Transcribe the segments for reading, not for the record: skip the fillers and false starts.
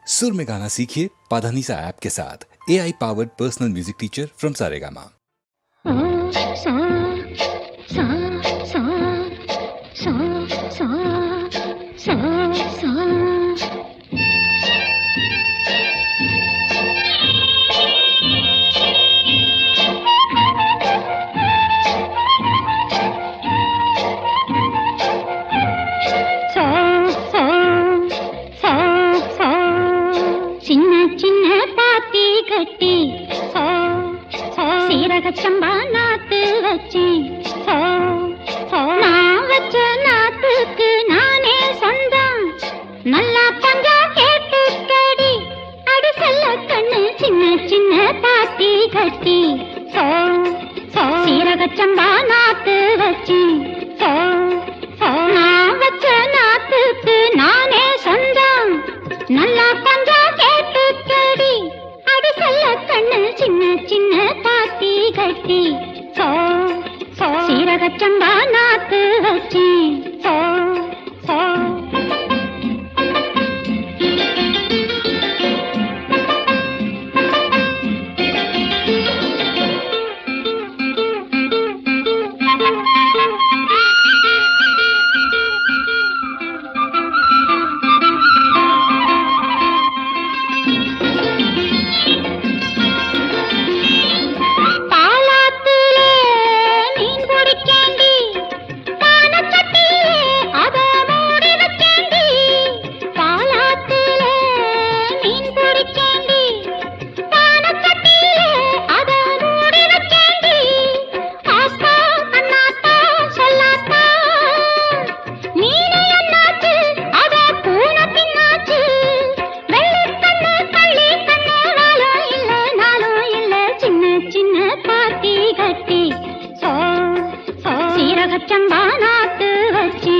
सुर में गाना सीखिए पाधानीसा ऐप के साथ। AI powered personal music teacher from Saregama. சீரகச்சம்பா நாத்து வச்சி நான் வச்ச நாத்துக்கு நானே சொந்தம். நல்லா கொஞ்சம் கேட்டுக்கடி அடி செல்ல கண்ணு சின்ன சின்ன பாத்தி கட்டி சீரகச்சம்பா நாத்து வச்சி நான் வச்ச நாத்துக்கு நானே சொந்தம். நல்லா கொஞ்சம் கேட்டுக்கடி அடி செல்ல கண்ணு சின்ன சின்ன பாத்தி கட்டி சீரகச்சம்பா நாத்து வச்சி சீரகச்சம்பா நாத்து வச்சி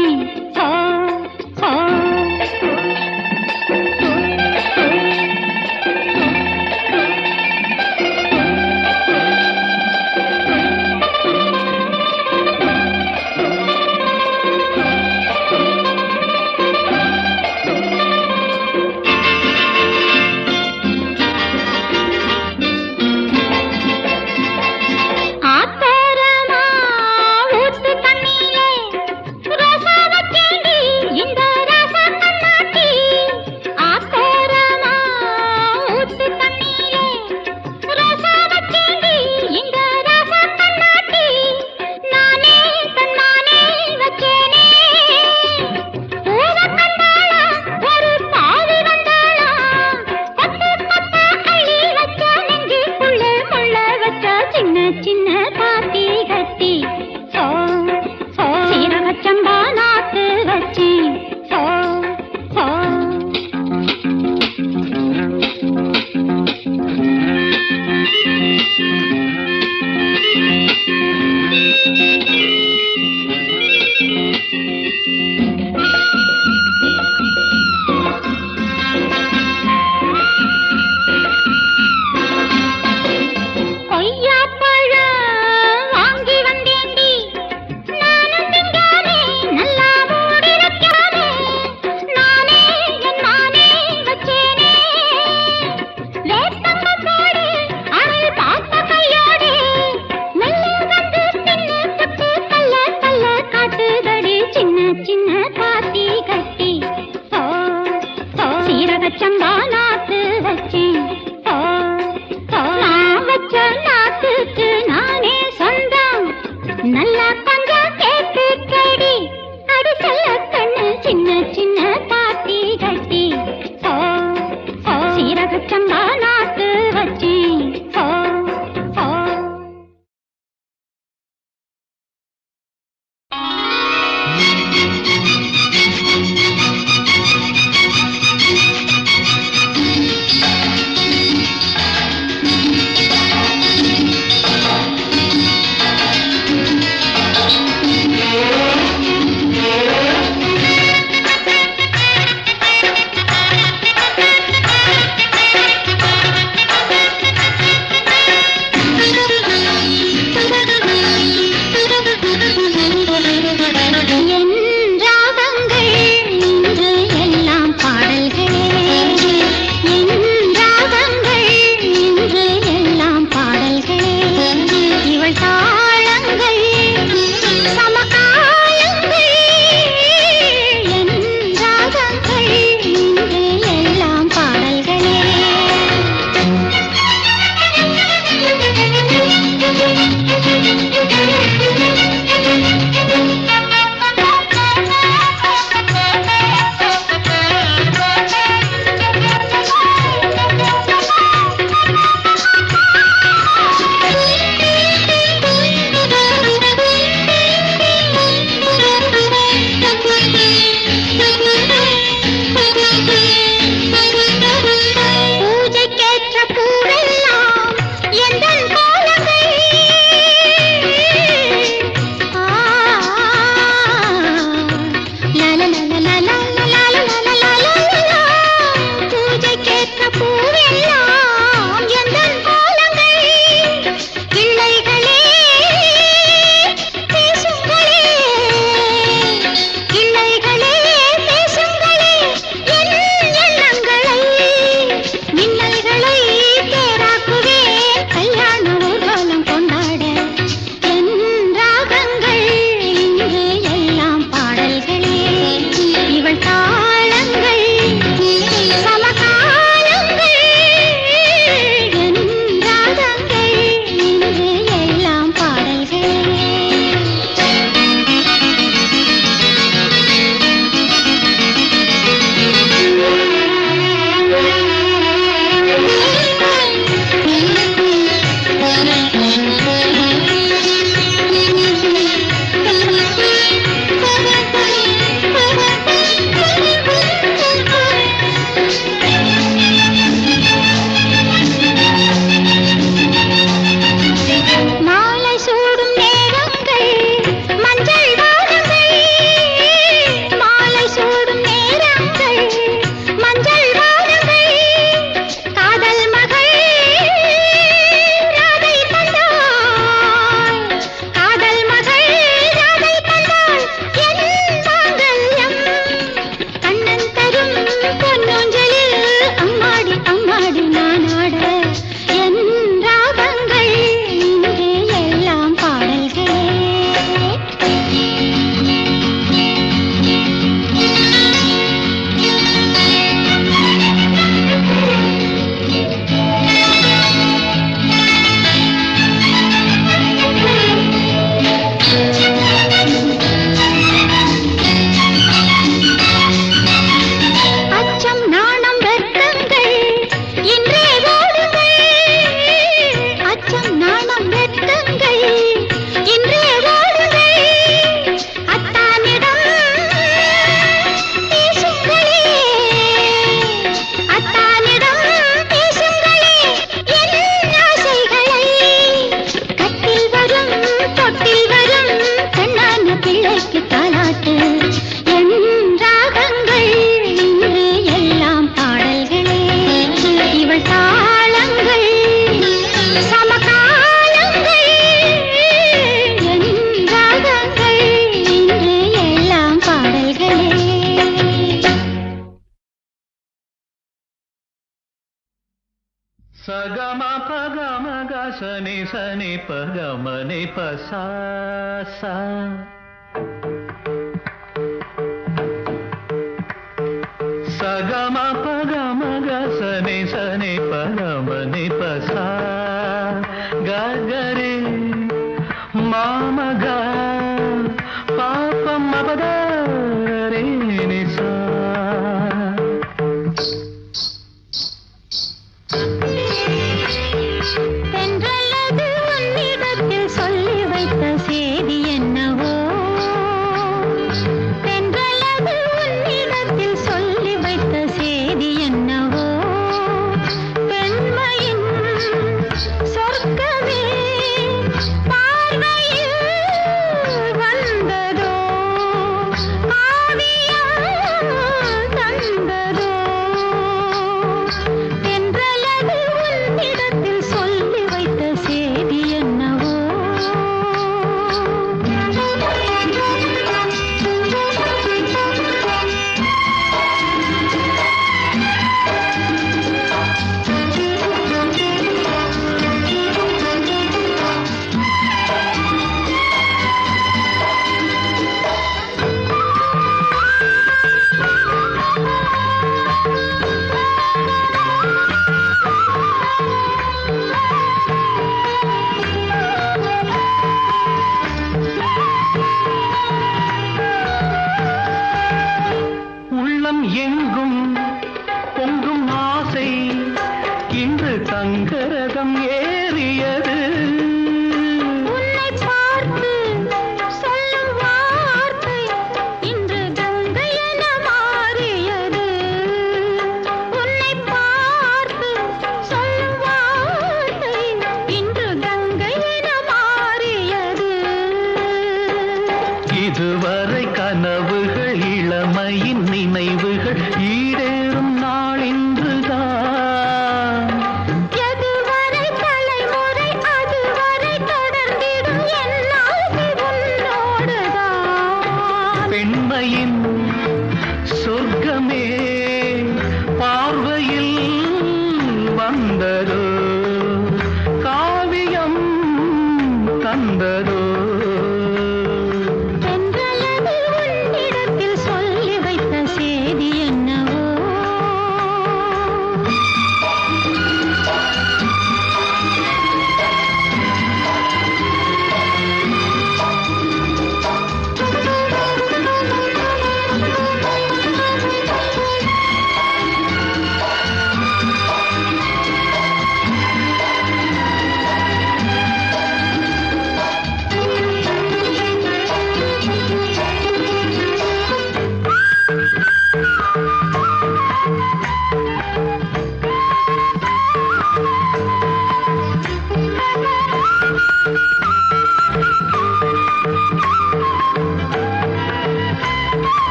சின்ன பாத்தி கட்டி சீரகச்சம்பா நாத்து வச்சி சீரகச்சம்பா நாத்து வச்சி நான் வச்ச நாத்துக்கு நானே சொந்தம். நல்லா கொஞ்சம் கேட்டுக்கடி அடி செல்ல கண்ணு சின்ன சின்ன பாத்தி கட்டி சீரகச்சம்பா நாத்து வச்சி సగమ పగమ గసని సని పగమని పసా సగమ పగమ గసని సని పగమని పసా గగరి మామగా పాపం అబదరే నిసా தென்றல்லது உன்னிடத்தில் சொல்லி வைத்த செய்தி என்னவோ தென்றல்லது உன்னிடத்தில் சொல்லி வைத்த செய்தி என்னவோ பெண்மையின் சொர்க்கமே பார்வையில் வந்ததோ காவியம் தந்ததோ தென்றல்லது உன்னிடத்தில் சொல்லி வைத்த செய்தி என்னவோ உள்ளம் எங்கும் பொங்கும் ஆசை இன்று தங்கரகம் ஏறியது உன்னை பார்த்து சொல்லும் வார்த்தை இன்று கங்கை என மாறியது உன்னை பார்த்து சொல்லும் வார்த்தை இன்று கங்கை என மாறியது இதுவரை கனவுகள் இளமையின் நினைவுகள் ஈடேறும் நாள் இன்றுதான் எதுவரை தலைமுறை அதுவரை தொடர்ந்திடும் என் ஆசை உன்னோடுதான் பெண்மையின் சொர்க்கமே பார்வையில் வந்ததோ காவியம் தந்ததோ தென்றல்லது உன்னிடத்தில் சொல்லி வைத்த செய்தி என்னவோ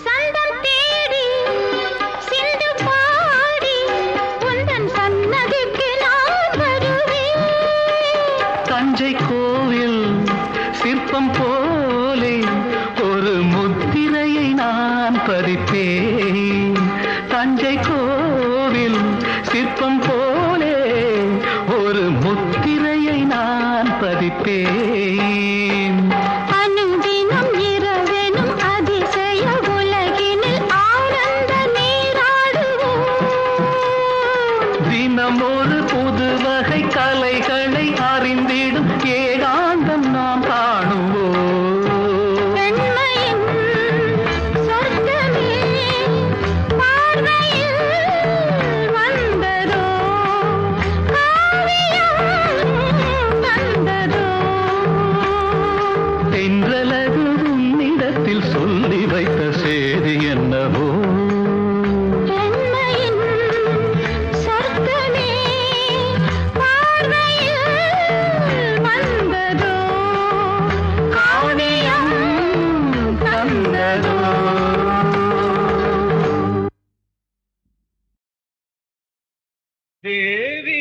சந்தம் தேடி சிந்து பாடி உந்தன் சன்னதிக்கு நான் வருவேன் தஞ்சை கோவில் சிற்பம் போலே ஒரு முத்திரையை நான் பதிப்பேன் தஞ்சை கோவில் சிற்பம் போலே ஒரு முத்திரையை நான் பதிப்பேன் அனுதினம் இரவெனும் அதிசய உலகினில் ஆனந்த நீராடுவோம் தினம் ஒரு புது வகை கலைகளை அறிந்திடும் ஏகாந்தம் நாம் காணுவோம் பெண்மையின் சொர்க்கமே பார்வையில் வந்ததோ காவியம் தந்ததோ தென்றலது உன்னிடத்தில் சொல்லி வைத்த செய்தி என்னவோ பெண்மையின் சொர்க்கமே பார்வையில் வந்ததோ காவியம் தந்ததோ தேவி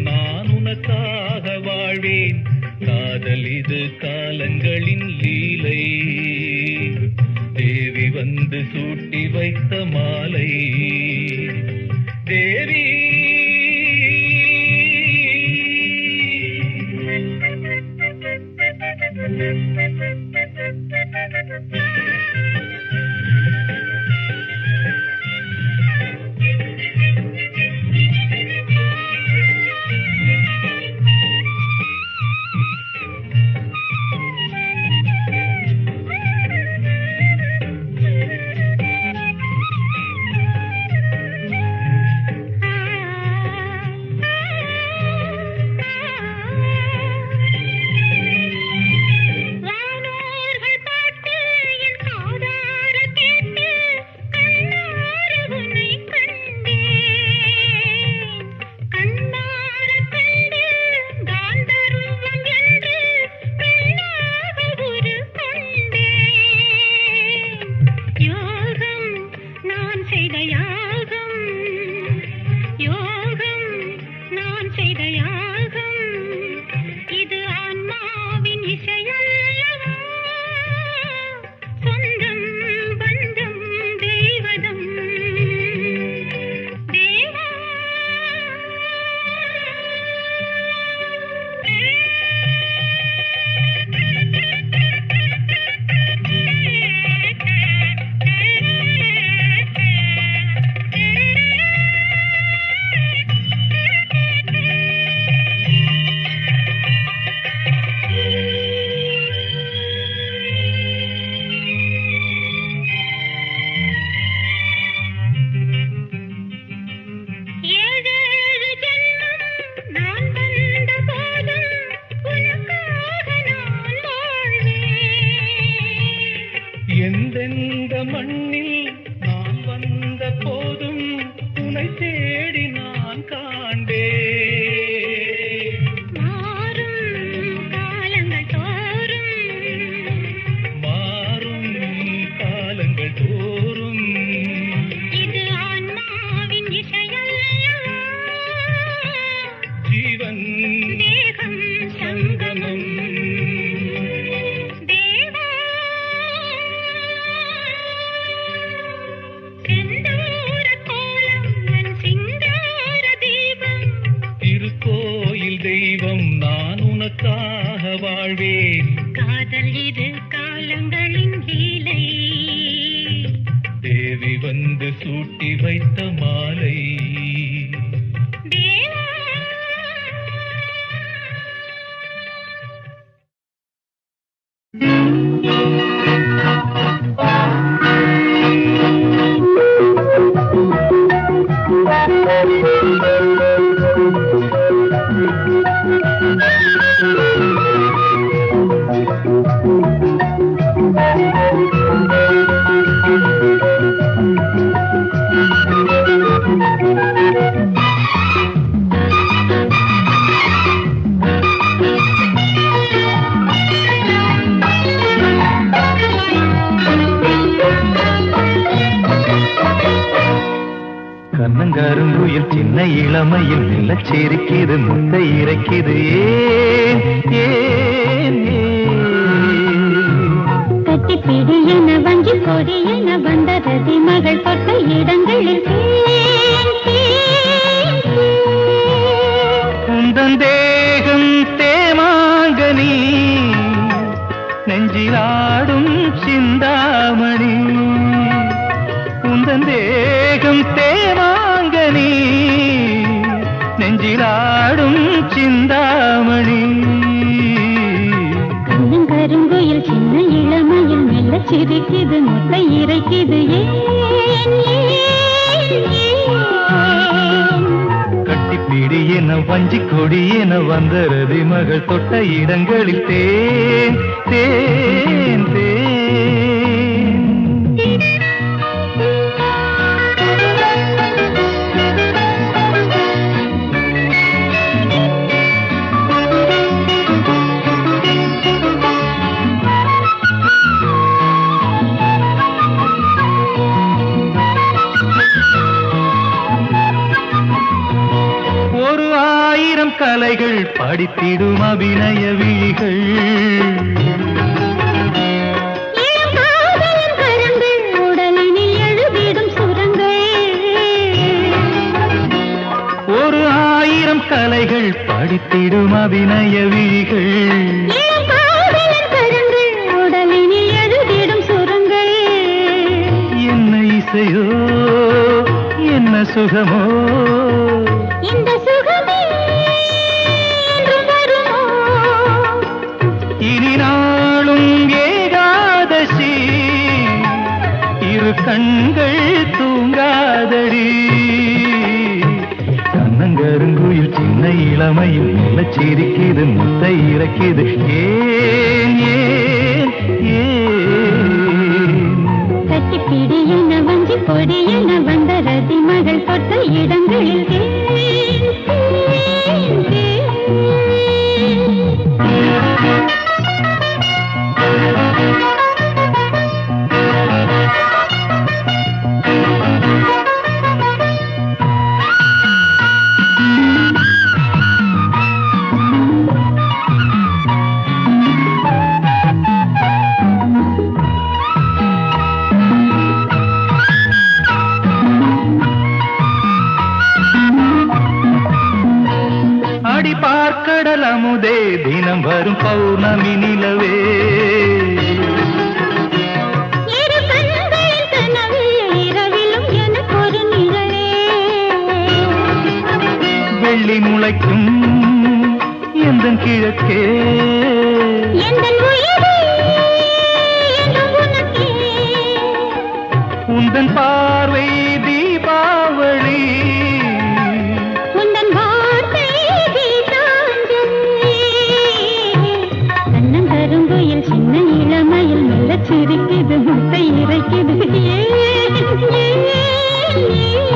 நான் உனக்காக வாழ்வேன். காதல் இது காலங்களின் லீலை, தேவி வந்து சூட்டி வைத்த மாலை. தேவி எந்தெந்த மண்ணில் நான் வந்த போதும் உன்னை தேடி நான் காண்பேன். மாறும் காலங்கள் தோறும் இது ஆன்மாவின் இசையல்லவா, ஜீவன் தேகம் சங்கமம். திருக்கோயில் தெய்வம் நான் உனக்காக வாழ்வேன். காதல் இது காலங்களின் லீலை, தேவி வந்து சூட்டி வைத்த மாலை. தேவா. கண்ணங்கருங்குயில் சின்ன இளமையில் மெல்லச் சிரிக்குது, முட்டை இறைக்குது. ஏன் ஏன் கட்டிப்பிடி என வங்கி கொடி என வந்த ரதி மகள் தொட்ட இடங்களில் உந்தன் தேகம் தேமாங்கனி, நெஞ்சிலாடும் சிந்தாமணி. உந்தன் தேகம் தேமாங்கனி, நெஞ்சிலாடும் சிந்தாமணி. கருங்குயில் சின்ன இளமையில் மெல்ல சிரிக்குது, முட்டை இறைக்குது. கட்டிப்பிடி என வஞ்சி கொடி என வந்த ரதி மகள் தொட்ட இடங்களில் தேன் தேன் தேன். கலைகள் படித்திடும் அபிநய விழிகள். உடலினில் எழுதிடும் சுரங்கள். ஒரு 1000 கலைகள் படித்திடும் அபிநய விழிகள். உடலினில் எழுதிடும் சுரங்கள். என்ன இசையோ என்ன சுகமோ இந்த சுகமே என்றும் வருமோ? இனி நாளும் ஏகாதசி இரு கண்கள் தூங்காதடி. கண்ணங்கருங்குயில் சின்ன இளமையில் மெல்லச் சிரிக்குது முத்தை இறக்குது. ஏன் ஏன் ஏன் கட்டிப்பிடி என வஞ்சி கொடி என வந்த ரதி மகள் தொட்ட இடங்களில் தேன், தேன், தேன். அடி பார்க்கடல் அமுதே தினம் வரும் பௌர்ணமி நிலவே. இரு கண்களின் கனவே இரவிலும் எனக்கு ஒரு நிழலே. வெள்ளி முளைக்கும் எந்தன் கிழக்கே எந்தன் உயிரே என்றும் உனக்கே. உந்தன் பார்வை தீபாவளி. உந்தன் வார்த்தை கீதாஞ்சலி. கண்ணங்கருங்குயில் சின்ன இளமையில் மெல்லச் சிரிக்குது முத்தை இறைக்குது. ஏன், ஏன், ஏன்?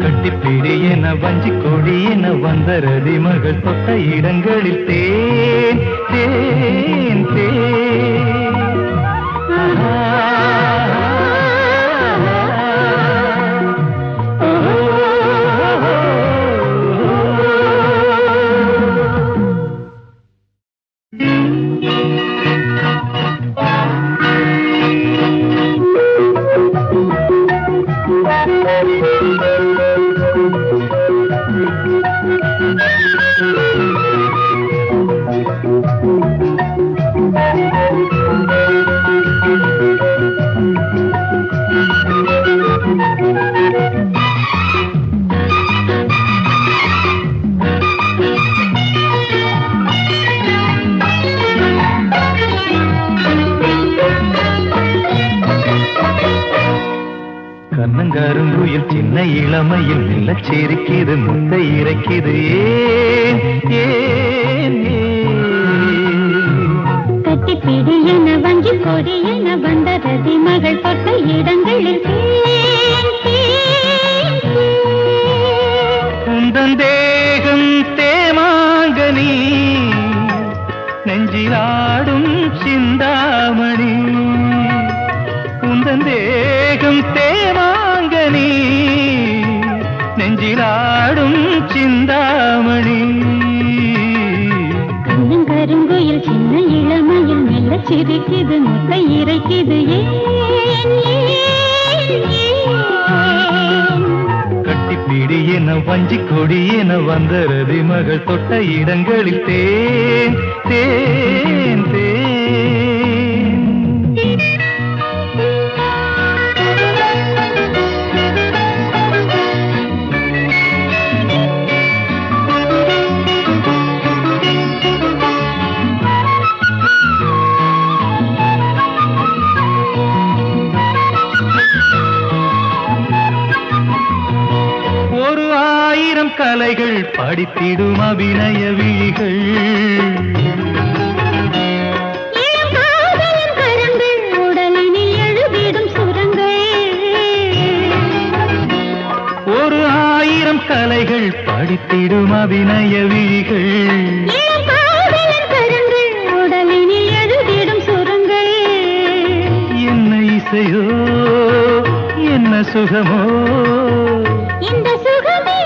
கட்டிப்பிடி என வஞ்சி கொடி என வந்த ரதி மகள் தொட்ட இடங்களில் தேன் தேன் தேன். ஆஹா. கண்ணங்கருங்குயில் சின்ன இளமையில் மெல்லச் சிரிக்குது முத்தை இறைக்குது. ஏன் ஏன் ஏன் கட்டிப்பிடி என வஞ்சி கொடி என வந்த ரதி மகள் தொட்ட இடங்களில் தேன், தேன், தேன். உந்தன் தேகம் தேமாங்கனி நெஞ்சிலாடும் சிந்தாமணி. உந்தன் தேகம் தேமாங்கனி நெஞ்சிலாடும் சிந்தாமணி. கருங்குயில் சின்ன இளமையில் மெல்லச் சிரிக்குது முத்தை இறைக்குது. ஏன், ஏன், ஏன்? கட்டிப்பிடி என வஞ்சி கொடி என வந்த ரதி மகள் தொட்ட இடங்களில் தேன் தேன் தேன். ஒரு 1000 கலைகள் படித்திடும் அபிநய விழிகள். உடலினில் எழுதிடும் சுரங்கள். ஒரு 1000 கலைகள் படித்திடும் அபிநய விழிகள். உடலினில் எழுதிடும் சுரங்கள். என்ன இசையோ என்ன சுகமோ இந்த சுகமே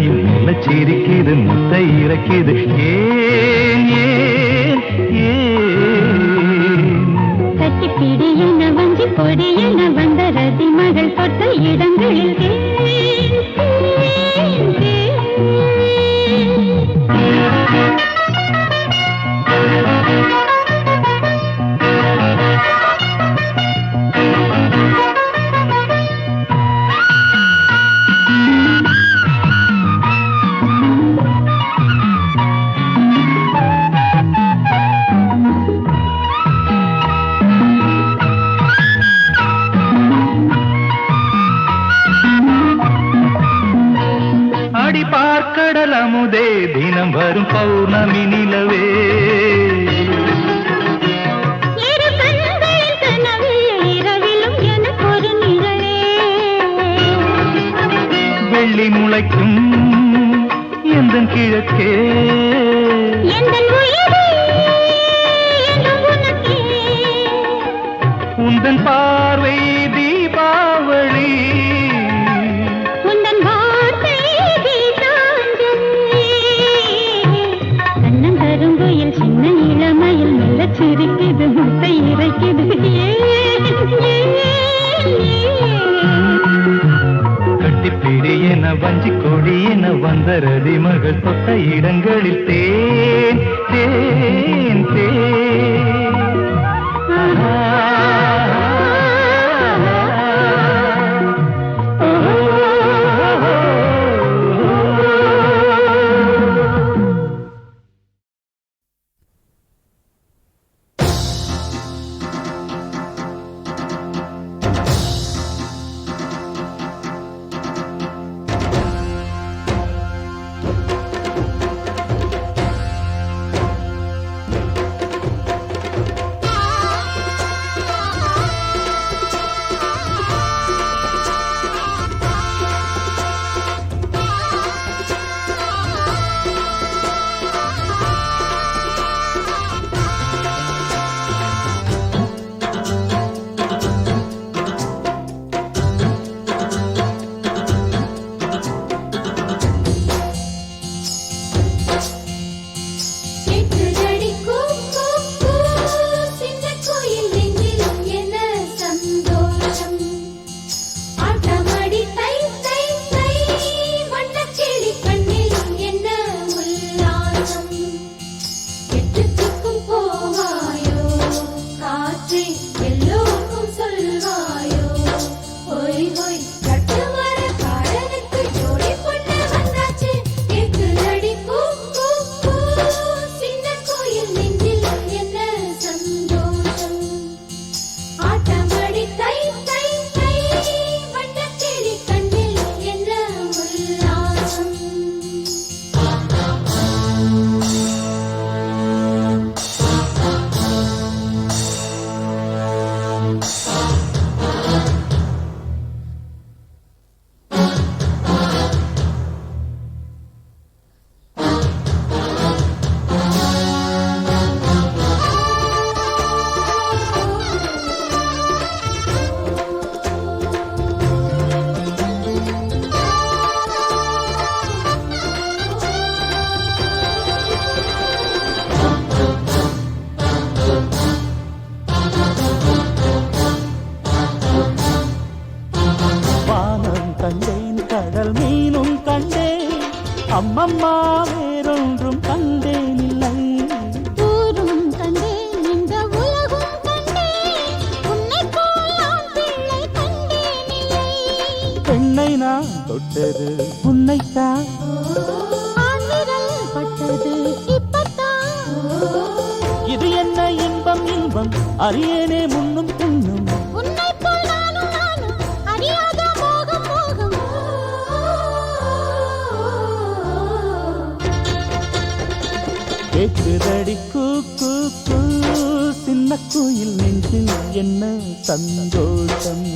இளமையில் முல்லச்சிரிக்குது முட்டை இறக்குது ஏன் ஏன் ஏன் கட்டிப்பிடி என வஞ்சி பொடி என வந்த ரதி மகள் தொட்ட இடங்களில் கடல் அமுதே தினம் வரும் பௌர்ணமி நிலவே வெள்ளி முளைக்கும் எந்தன் கிழக்கே உந்தன் பார்வை தீபாவளி சின்ன இளமையில் மெல்ல சிரிக்குது முட்டை இறைக்குது கட்டிப்பிடி என வஞ்சி கொடி என வந்த ரதி மகள் தொட்ட இடங்களில் தேன் தேன் தேன் அம்மம்மா வேறொன்றும் கண்டேனில்லை ஊரும் கண்டேன் இந்த உலகும் கண்டேன் உன்னை போல் நான் பிள்ளை கண்டேனில்லை பெண்ணை நான் தொட்டது உன்னைத்தான் ஆண்விரல் பட்டது இப்பத்தான் இது என்ன இன்பம் இன்பம் அறியேனே முன்னும் பின்னும் உன்னை போல் நானும் நானும் அறியாத மோகம் மோகம் கேக்குதடி கூ கூ கூ சின்ன குயில் நெஞ்சில் என்ன சந்தோஷம்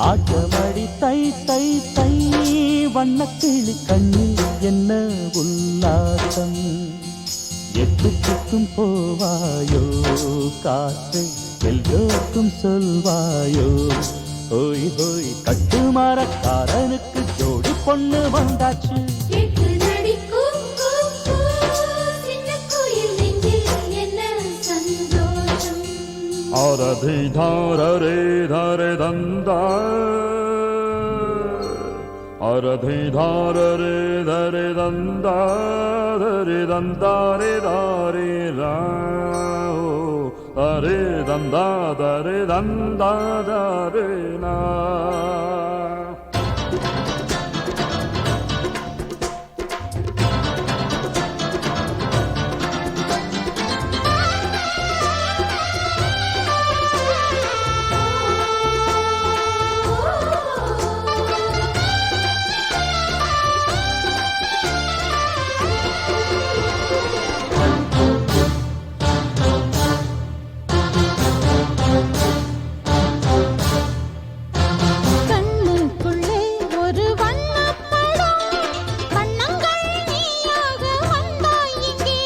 ஆட்டமடி தை தை தை வண்ணக்கிளி கண்ணில் என்ன உல்லாசம் எட்டுக்கும் போவாயோ காற்றை எல்லோருக்கும் சொல்வாயோ ஹோய் ஹோய் கட்டுமரக்காரனுக்கு ஜோடி பொண்ணு வந்தாச்சு. கேக்குதடி கூ கூ கூ, சின்ன குயில் நெஞ்சில் என்ன சந்தோஷம். அரதி தாரரே தாரே தந்தா, அரதி தாரரே தரே தந்தா, தரே தந்தாரே தாரே ரா, தரே தந்தா தரே தந்தா தரே நா. கண்ணுக்குள்ளே ஒரு வண்ணப்படம், வண்ணங்கள் நீயாக வந்தாய் இங்கே.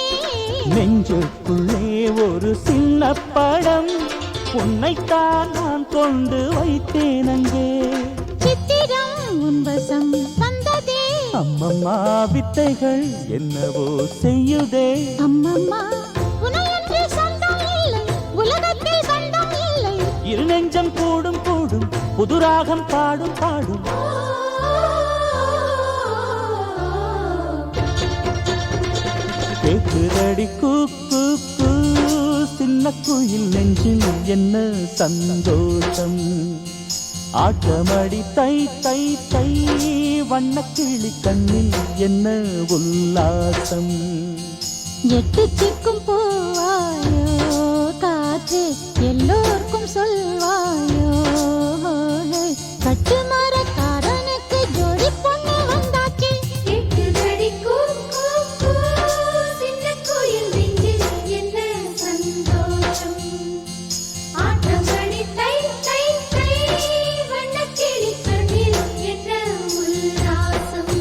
நெஞ்சுக்குள்ளே ஒரு சின்ன படம், உன்னைத்தான் நான் கொண்டு வைத்தேன் அங்கே. சித்திரம் உன் வசம் வந்ததே, அம்மம்மா வித்தைகள் என்னவோ செய்யுதே. அம்மம்மா உனையன்று சொந்தம் இல்லை, உலகத்தில் சொந்தம் இல்லை. இரு நெஞ்சம் கூடும் கூடும், புதுராகம் பாடும் பாடும். கேக்குதடி கூ கூ கூ, சின்ன குயில் நெஞ்சில் என்ன சந்தோஷம். ஆட்டமடி தை தை தை, வண்ணக்கிளி கண்ணில் என்ன உல்லாசம். எட்டு சிக்கும் பூவாயோ காற்று, எல்லோருக்கும் சொல்வாயோ. கட்டுமரக்காரனுக்கு ஜோடி பொண்ணு வந்தாச்சு. கேக்குதடி கூ கூ கூ, சின்ன குயில் நெஞ்சில் என்ன சந்தோஷம். ஆட்டமடி தை தை தை, வண்ணக்கிளி கண்ணில் என்ன உல்லாசம்.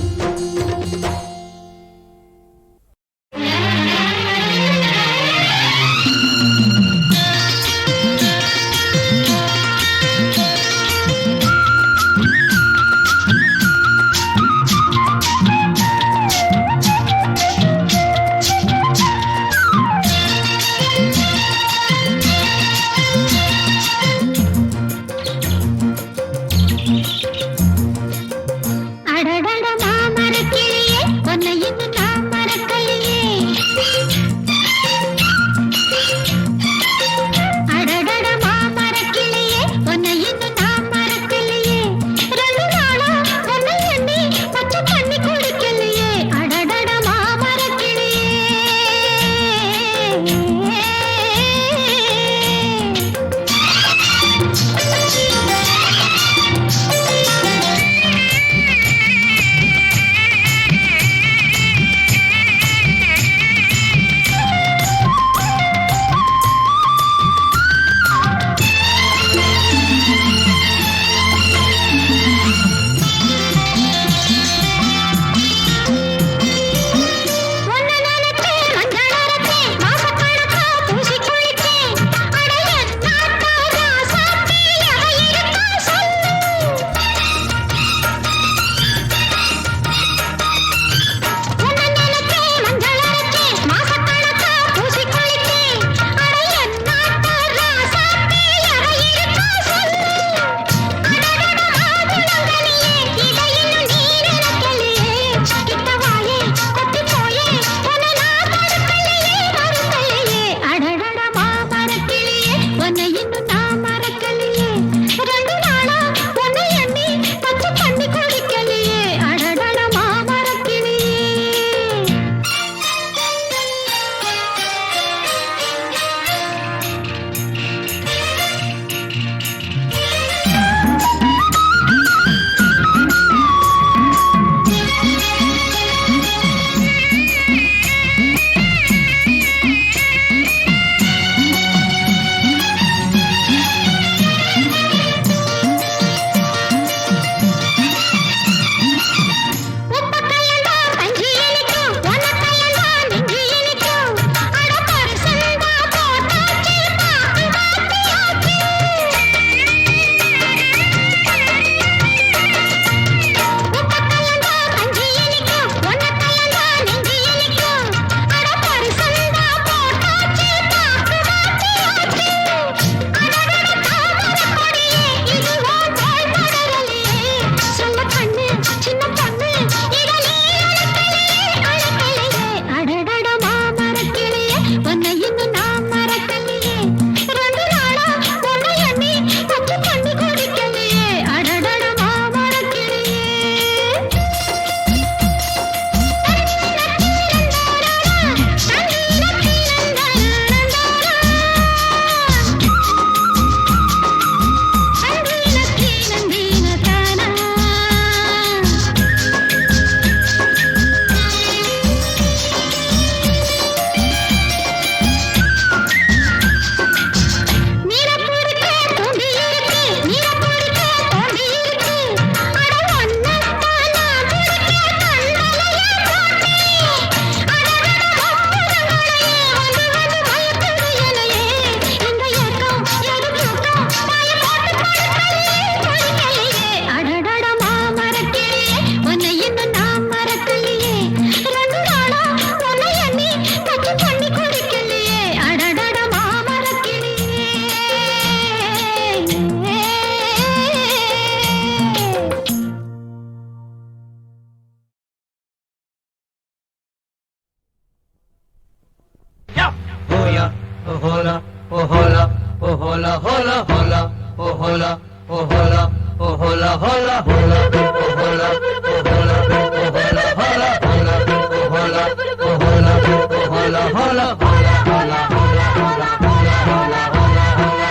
hola, oh hola, oh hola, hola, hola, oh hola, oh hola, oh hola, hola, hola, oh hola, oh hola, oh hola, hola, hola, oh hola, oh hola, oh hola, hola, hola, hola, hola, hola, hola, hola, hola, hola.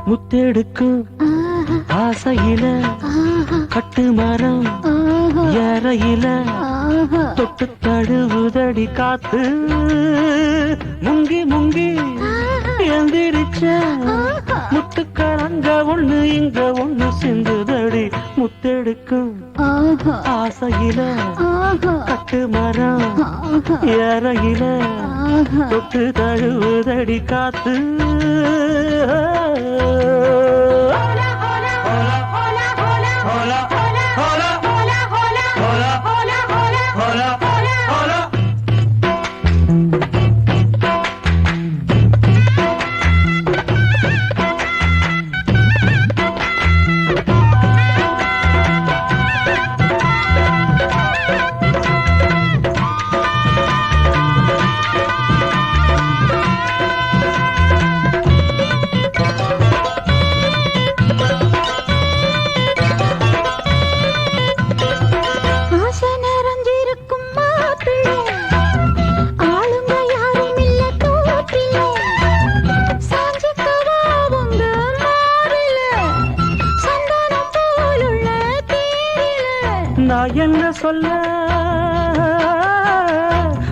முத்தெடுக்கும் ஆசையில கட்டு மரம் ஏறையில தொட்டு தழுவுதடி காத்து முங்கி முங்கி எந்திரிச்ச முத்துக்கள் ஒண்ணு இங்க ஒண்ணு சிந்துதடி முத்தெடுக்கும் ஆசையில கட்டு மரம் ஏறையில தொட்டு தழுவுதடி காத்து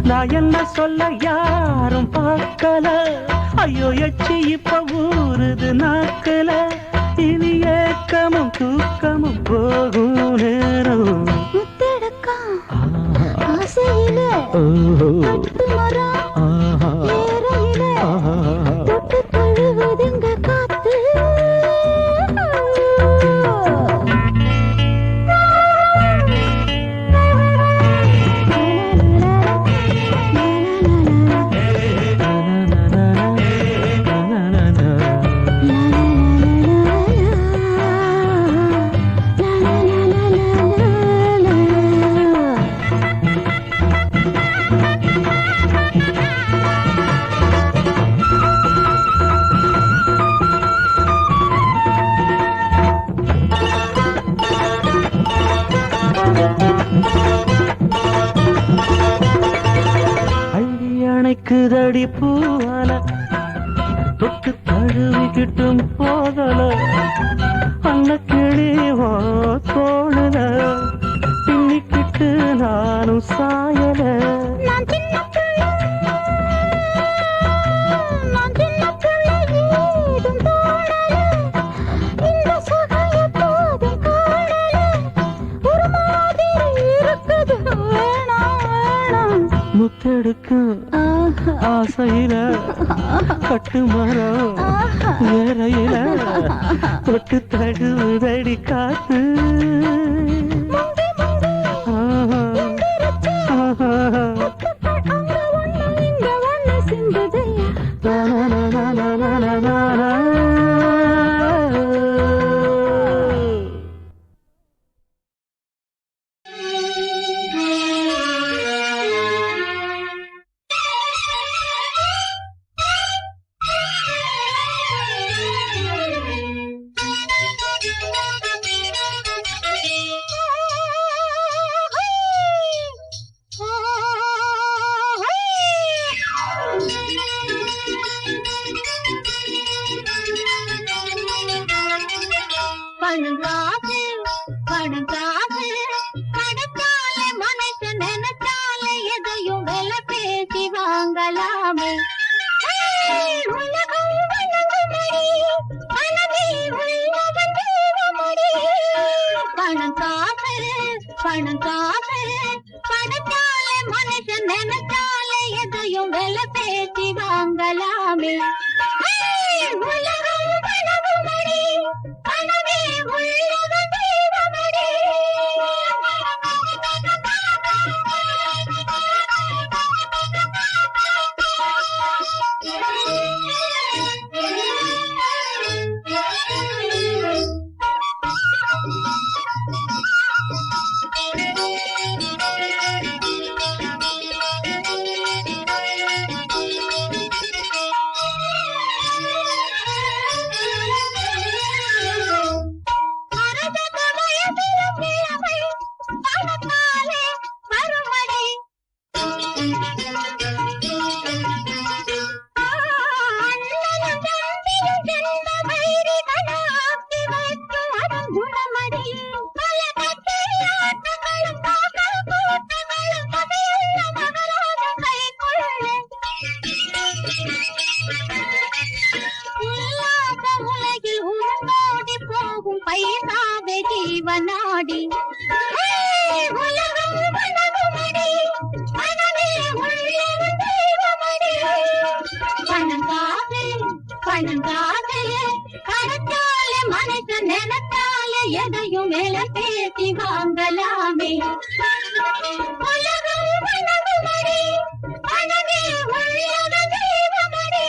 நான் என்ன சொல்ல யாரும் பார்க்கல ஐயோ எச்சி இப்ப ஊறுது நாக்கல இனி ஏக்கமும் தூக்கமும் போகும் நேரம் முத்தெடுக்கும் ஆசையில கட்டு மரம் ஏறையில தொட்டு தழுவுதுங்க காத்து அணைக்குதடி பூவால தொட்டு தழுவிக்கிட்டும் போதல அன்ன கிளிவோ தோணுல பின்னிக்கிட்டு நானும் சாயல முத்தெடுக்கும் ஆசையில கட்டு மரம் ஏறையில தொட்டு தழுவுதடி காத்து ஜீவனாடி உலகம் வணங்குமடி மனமே உள்ளது தெய்வமடி பணங்காக பணத்தாலே மனசு நினைத்தாலே எதையும் மேல பேசி வாங்கலாமே உலகம் வணங்குமடி மனமே உள்ளது தெய்வமடி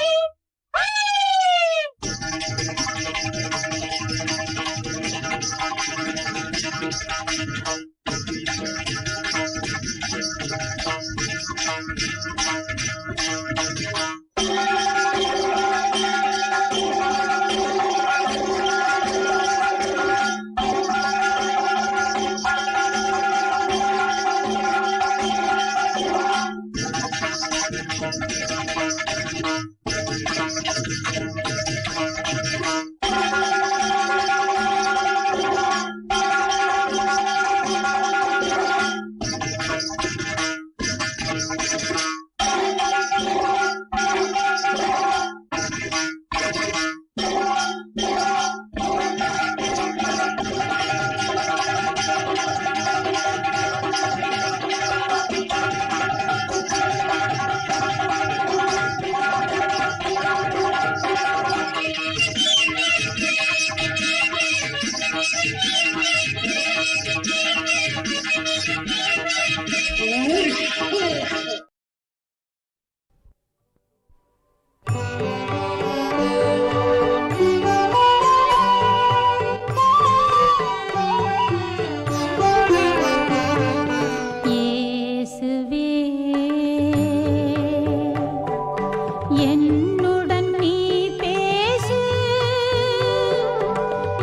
என்னுடன் நீ பேசு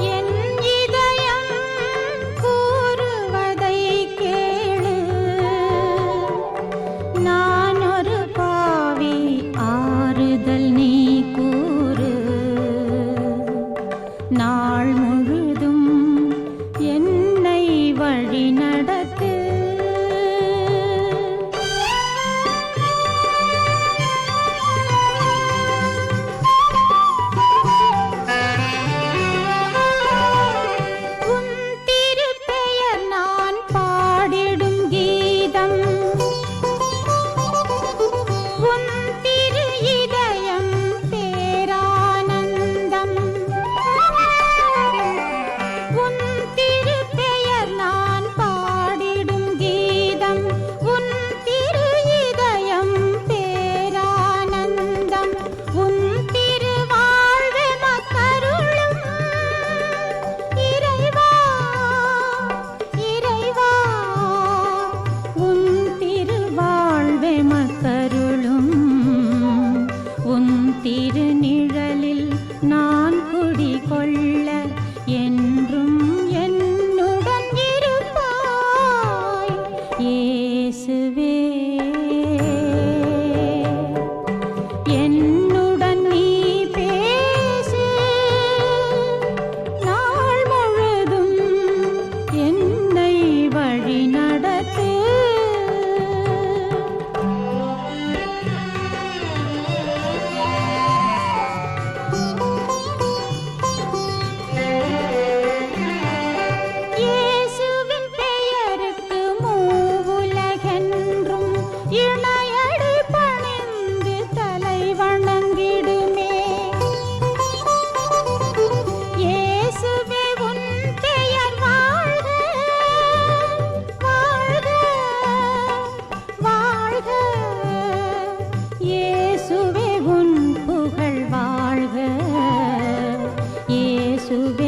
என் இதயம் கூறுவதை கேளு நான் ஒரு பாவி ஆறுதல் நீ கூறு நாள் முழுதும் என்னை வழி நடத்து திருநிழலில் நான் குடிகொள்ள என்றும் என்னுடன் இருப்பாய் இயேசுவே என்னுடன் நீ பேசு நாள் முழுதும் என்னை வழி நடத்து இயேசுவே